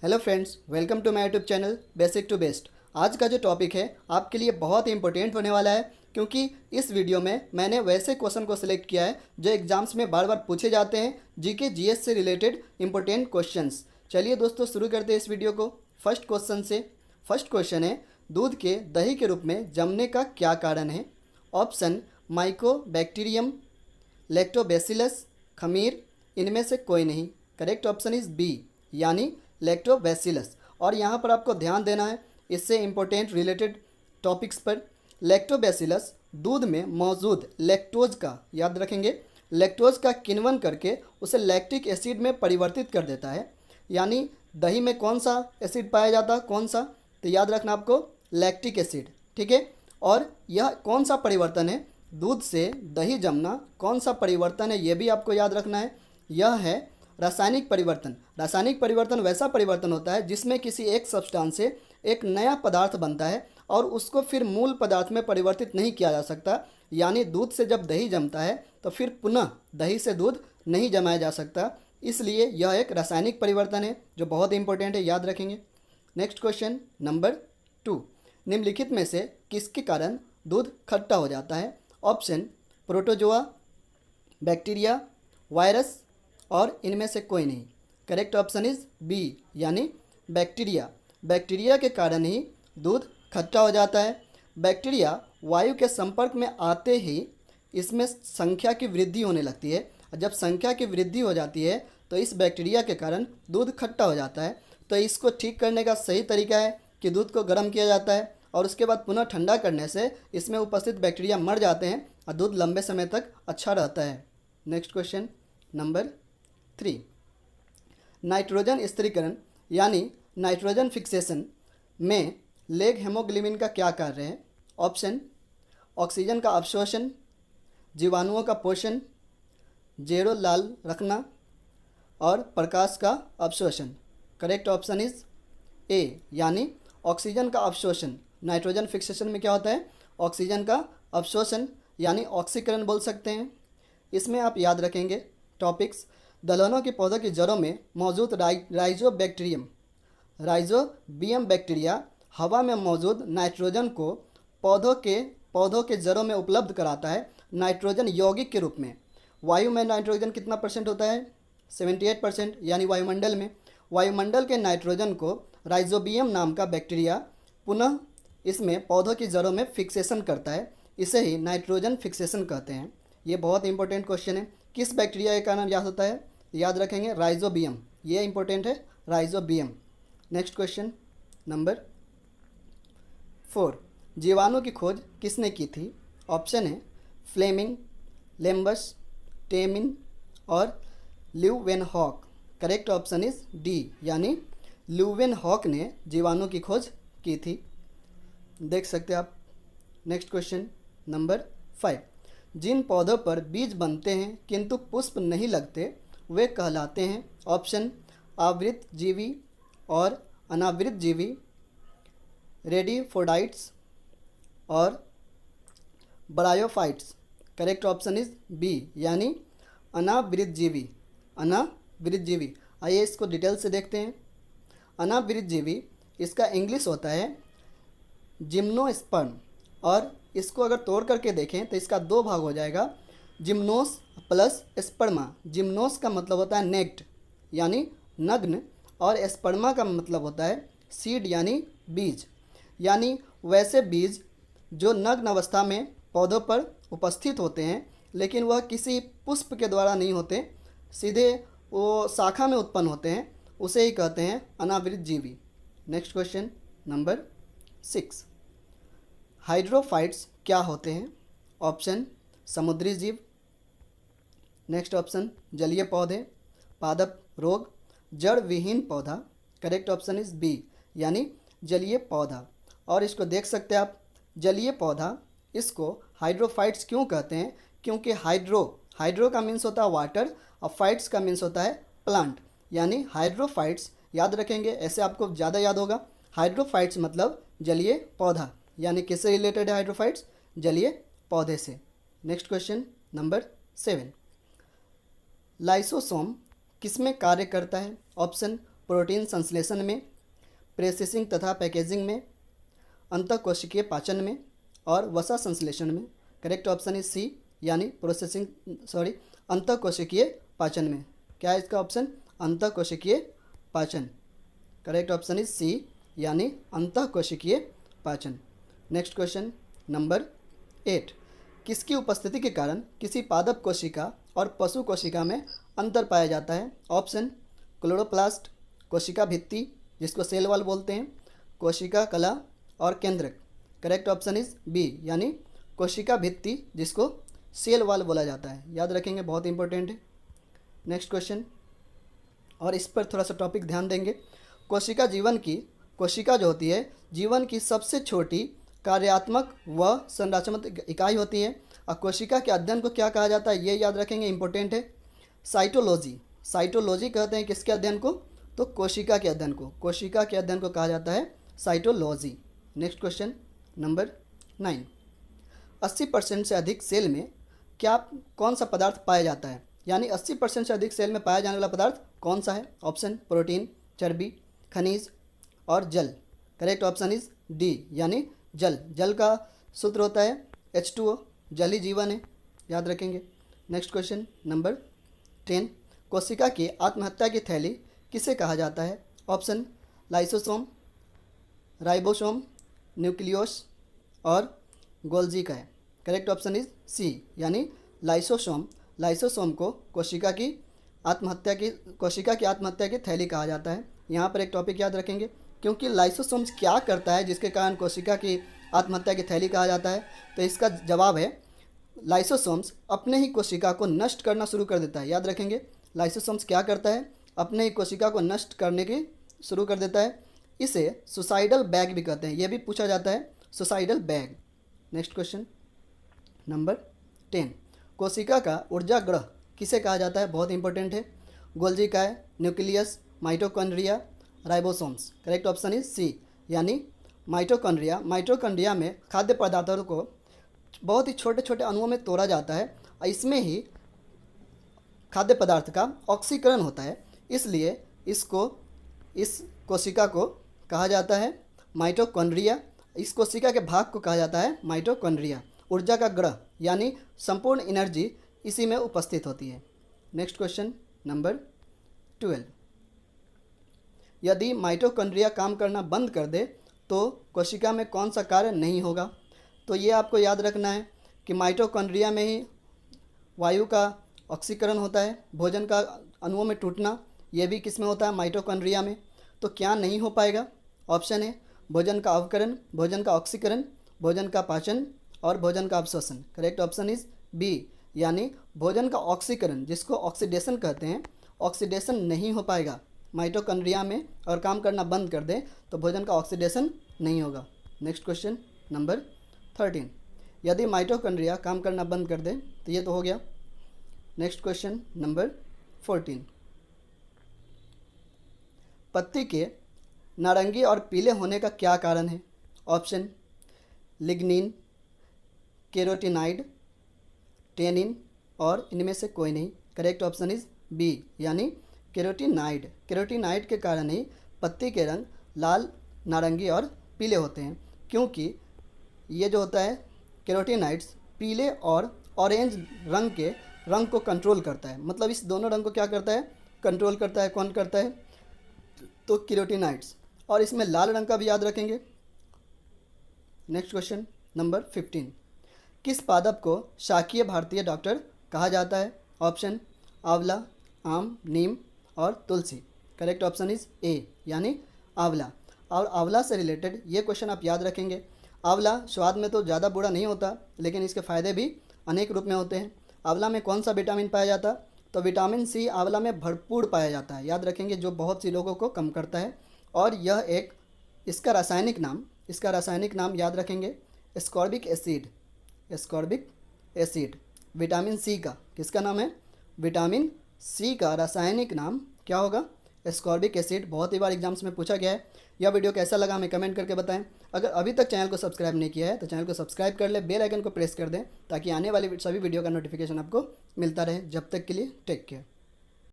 Hello friends, welcome to my YouTube channel basic to best. आज का जो topic है आपके लिए बहुत ही इंपॉर्टेंट होने वाला है, क्योंकि इस वीडियो में मैंने वैसे क्वेश्चन को सिलेक्ट किया है जो एग्जाम्स में बार बार पूछे जाते हैं, जीके जीएस से रिलेटेड इंपॉर्टेंट क्वेश्चंस। चलिए दोस्तों, शुरू करते हैं इस वीडियो को फर्स्ट क्वेश्चन से। फर्स्ट क्वेश्चन है, दूध के दही के रूप में जमने का क्या कारण है? ऑप्शन माइकोबैक्टीरियम, लैक्टोबैसिलस, खमीर, इनमें से कोई नहीं। करेक्ट ऑप्शन इज बी, यानी लैक्टोबैसिलस। और यहाँ पर आपको ध्यान देना है इससे इम्पोर्टेंट रिलेटेड टॉपिक्स पर। लैक्टोबैसिलस दूध में मौजूद लैक्टोज का, याद रखेंगे, लैक्टोज का किण्वन करके उसे लैक्टिक एसिड में परिवर्तित कर देता है। यानी दही में कौन सा एसिड पाया जाता है, कौन सा? तो याद रखना आपको, लैक्टिक एसिड। ठीक है। और यह कौन सा परिवर्तन है? दूध से दही जमना कौन सा परिवर्तन है, यह भी आपको याद रखना है। यह है रासायनिक परिवर्तन। रासायनिक परिवर्तन वैसा परिवर्तन होता है जिसमें किसी एक सब्सटेंस से एक नया पदार्थ बनता है और उसको फिर मूल पदार्थ में परिवर्तित नहीं किया जा सकता। यानी दूध से जब दही जमता है तो फिर पुनः दही से दूध नहीं जमाया जा सकता, इसलिए यह एक रासायनिक परिवर्तन है जो बहुत इंपॉर्टेंट है, याद रखेंगे। नेक्स्ट क्वेश्चन नंबर 2, निम्नलिखित में से किसके कारण दूध खट्टा हो जाता है? ऑप्शन प्रोटोजोआ, बैक्टीरिया, वायरस, और इनमें से कोई नहीं। करेक्ट ऑप्शन इज बी, यानी बैक्टीरिया। बैक्टीरिया के कारण ही दूध खट्टा हो जाता है। बैक्टीरिया वायु के संपर्क में आते ही इसमें संख्या की वृद्धि होने लगती है। जब संख्या की वृद्धि हो जाती है तो इस बैक्टीरिया के कारण दूध खट्टा हो जाता है। तो इसको ठीक करने का सही तरीका है कि दूध को गर्म किया जाता है और उसके बाद पुनः ठंडा करने से इसमें उपस्थित बैक्टीरिया मर जाते हैं और दूध लंबे समय तक अच्छा रहता है। नेक्स्ट क्वेश्चन नंबर 3, नाइट्रोजन स्थिरीकरण यानी नाइट्रोजन फिक्सेशन में लेग हेमोग्लोबिन का क्या कार्य है? ऑप्शन ऑक्सीजन का अवशोषण, जीवाणुओं का पोषण, जेरो लाल रखना, और प्रकाश का अवशोषण। करेक्ट ऑप्शन इज ए, यानी ऑक्सीजन का अवशोषण। नाइट्रोजन फिक्सेशन में क्या होता है? ऑक्सीजन का अवशोषण, यानी ऑक्सीकरण बोल सकते हैं। इसमें आप याद रखेंगे टॉपिक्स, दलहनों के पौधों की जड़ों में मौजूद राइजोबियम बैक्टीरिया हवा में मौजूद नाइट्रोजन को पौधों के जड़ों में उपलब्ध कराता है नाइट्रोजन यौगिक के रूप में। वायु में नाइट्रोजन कितना परसेंट होता है? 78%, यानी वायुमंडल में। वायुमंडल के नाइट्रोजन को राइजोबियम नाम का बैक्टीरिया पुनः इसमें पौधों की जड़ों में फिक्सेशन करता है। इसे ही नाइट्रोजन फिक्सेशन कहते हैं। ये बहुत इंपॉर्टेंट क्वेश्चन है। किस बैक्टीरिया के कारण याद होता है? याद रखेंगे राइजोबियम, ये इंपॉर्टेंट है, राइजोबियम। नेक्स्ट क्वेश्चन नंबर 4, जीवाणु की खोज किसने की थी? ऑप्शन है फ्लेमिंग, लेम्बस, टेमिन, और Leeuwenhoek. Correct option is D, यानी ल्यूवेनहॉक ने जीवाणु की खोज की थी। देख सकते हैं आप। नेक्स्ट क्वेश्चन नंबर 5, जिन पौधों पर बीज बनते हैं किंतु पुष्प नहीं लगते वे कहलाते हैं? ऑप्शन आवृत जीवी और अनावृत जीवी, रेडिफोडाइट्स और bryophytes. Correct option is B, यानी अनावृत जीवी। अनावृत जीवी, आइए इसको डिटेल से देखते हैं। अनावृत जीवी, इसका इंग्लिश होता है जिम्नोस्पर्म, और इसको अगर तोड़ करके देखें तो इसका 2 भाग हो जाएगा, जिम्नोस प्लस स्पर्मा। जिम्नोस का मतलब होता है नेक्ट, यानी नग्न, और स्पर्मा का मतलब होता है सीड, यानी बीज। यानी वैसे बीज जो नग्न अवस्था में पौधों पर उपस्थित होते हैं, लेकिन वह किसी पुष्प के द्वारा नहीं होते, सीधे वो शाखा में उत्पन्न होते हैं, उसे ही कहते हैं अनावृत जीवी। नेक्स्ट क्वेश्चन नंबर 6, हाइड्रोफाइट्स क्या होते हैं? ऑप्शन समुद्री जीव, नेक्स्ट ऑप्शन जलीय पौधे, पादप रोग, जड़ विहीन पौधा। करेक्ट ऑप्शन इज बी, यानी जलीय पौधा। और इसको देख सकते हैं आप, जलीय पौधा, इसको हाइड्रोफाइट्स क्यों कहते हैं? क्योंकि हाइड्रो का मीन्स होता है वाटर और फाइट्स का मीन्स होता है प्लांट, यानी हाइड्रोफाइट्स। याद रखेंगे, ऐसे आपको ज़्यादा याद होगा। हाइड्रोफाइट्स मतलब जलीय पौधा, यानी किससे रिलेटेड है हाइड्रोफाइट्स? जलीय पौधे से। नेक्स्ट क्वेश्चन नंबर 7, लाइसोसोम किसमें कार्य करता है? ऑप्शन प्रोटीन संश्लेषण में, प्रोसेसिंग तथा पैकेजिंग में, अंतःकोशिकीय पाचन में और वसा संश्लेषण में। करेक्ट ऑप्शन इज सी, यानी अंतःकोशिकीय पाचन में। क्या है इसका ऑप्शन? अंतःकोशिकीय पाचन। करेक्ट ऑप्शन इज सी, यानी अंतःकोशिकीय पाचन। Next question number 8। किसकी उपस्थिति के कारण किसी पादप कोशिका और पशु कोशिका में अंतर पाया जाता है? ऑप्शन क्लोरोप्लास्ट, कोशिका भित्ति जिसको सेल वॉल बोलते हैं, कोशिका कला और केंद्रक। करेक्ट ऑप्शन इज बी, यानी कोशिका भित्ति जिसको सेल वॉल बोला जाता है। याद रखेंगे, बहुत इंपॉर्टेंट है। नेक्स्ट क्वेश्चन, और इस पर थोड़ा सा टॉपिक ध्यान देंगे। कोशिका जो होती है जीवन की सबसे छोटी कार्यात्मक व संरचनात्मक इकाई होती है। और कोशिका के अध्ययन को क्या कहा जाता है, ये याद रखेंगे, इंपॉर्टेंट है। साइटोलॉजी कहते हैं किसके अध्ययन को? तो कोशिका के अध्ययन को। कोशिका के अध्ययन को कहा जाता है साइटोलॉजी। Next question number 9। 80% से अधिक सेल में कौन सा पदार्थ पाया जाता है? यानी 80% से अधिक सेल में पाया जाने वाला पदार्थ कौन सा है? ऑप्शन प्रोटीन, चर्बी, खनिज और जल। करेक्ट ऑप्शन इज डी, यानी जल। जल का सूत्र होता है H2O, जल ही जीवन है, याद रखेंगे। Next question number 10। कोशिका की आत्महत्या की थैली किसे कहा जाता है? ऑप्शन लाइसोसोम, राइबोसोम, न्यूक्लियोस और गोल्जी का है। करेक्ट ऑप्शन इज सी, यानी लाइसोसोम। लाइसोसोम को कोशिका की आत्महत्या की थैली कहा जाता है। यहाँ पर एक टॉपिक याद रखेंगे, क्योंकि लाइसोसोम्स क्या करता है जिसके कारण कोशिका की आत्महत्या की थैली कहा जाता है? तो इसका जवाब है लाइसोसोम्स अपने ही कोशिका को नष्ट करना शुरू कर देता है। याद रखेंगे, लाइसोसोम्स क्या करता है? अपने ही कोशिका को नष्ट करने की शुरू कर देता है। इसे सुसाइडल बैग भी कहते हैं, यह भी पूछा जाता है, suicidal bag. Next question number 10। कोशिका का ऊर्जा ग्रह किसे कहा जाता है? बहुत इंपॉर्टेंट है। गोल्जी का है, nucleus, mitochondria, ribosomes. Correct option is C, यानी माइटोकॉन्ड्रिया। माइटोकॉन्ड्रिया में खाद्य पदार्थों को बहुत ही छोटे छोटे अणुओं में तोड़ा जाता है और इसमें ही खाद्य पदार्थ का ऑक्सीकरण होता है, इसलिए इस कोशिका को कहा जाता है माइटोकॉन्ड्रिया। इस कोशिका के भाग को कहा जाता है माइटोकॉन्ड्रिया। ऊर्जा का ग्रह यानी संपूर्ण एनर्जी इसी में उपस्थित होती है। Next question number 12। यदि माइटोकॉन्ड्रिया काम करना बंद कर दे तो कोशिका में कौन सा कार्य नहीं होगा? तो ये आपको याद रखना है कि माइटोकॉन्ड्रिया में ही वायु का ऑक्सीकरण होता है, भोजन का अणुओं में टूटना ये भी किस में होता है? माइटोकॉन्ड्रिया में। तो क्या नहीं हो पाएगा? ऑप्शन है भोजन का अवकरण, भोजन का ऑक्सीकरण, भोजन का पाचन और भोजन का अवशोषण। करेक्ट ऑप्शन इज बी, यानी भोजन का ऑक्सीकरण जिसको ऑक्सीडेशन कहते हैं, ऑक्सीडेशन नहीं हो पाएगा माइटोकॉन्ड्रिया में, और काम करना बंद कर दे तो भोजन का ऑक्सीडेशन नहीं होगा। Next question number 13। यदि माइटोकॉन्ड्रिया काम करना बंद कर दे तो ये तो हो गया। Next question number 14। पत्ती के नारंगी और पीले होने का क्या कारण है? ऑप्शन लिग्निन, केरोटिनाइड, टेनिन और इनमें से कोई नहीं। करेक्ट ऑप्शन इज बी, यानी केरोटिनाइड। केरोटिनाइड के कारण ही पत्ती के रंग लाल, नारंगी और पीले होते हैं, क्योंकि ये जो होता है केरोटिनाइड्स पीले और ऑरेंज रंग को कंट्रोल करता है। मतलब इस दोनों रंग को क्या करता है? कंट्रोल करता है। कौन करता है? तो केरोटिनाइड्स। और इसमें लाल रंग का भी याद रखेंगे। Next question number 15। किस पादप को शाकीय भारतीय डॉक्टर कहा जाता है? ऑप्शन आंवला, आम, नीम और तुलसी। करेक्ट ऑप्शन इज ए, यानी आंवला। और आंवला से रिलेटेड ये क्वेश्चन आप याद रखेंगे। आंवला स्वाद में तो ज़्यादा बुरा नहीं होता, लेकिन इसके फ़ायदे भी अनेक रूप में होते हैं। आंवला में कौन सा विटामिन पाया जाता? तो विटामिन सी आंवला में भरपूर पाया जाता है, याद रखेंगे, जो बहुत सी लोगों को कम करता है। और यह एक इसका रासायनिक नाम याद रखेंगे, ascorbic acid. Ascorbic acid vitamin C का किसका नाम है? विटामिन सी का रासायनिक नाम क्या होगा? Ascorbic acid. बहुत ही बार एग्जाम्स में पूछा गया है। यह वीडियो कैसा लगा हमें कमेंट करके बताएं। अगर अभी तक चैनल को सब्सक्राइब नहीं किया है तो चैनल को सब्सक्राइब कर ले, बेल आइकन को प्रेस कर दें ताकि आने वाली सभी वीडियो का नोटिफिकेशन आपको मिलता रहे। जब तक के लिए टेक केयर।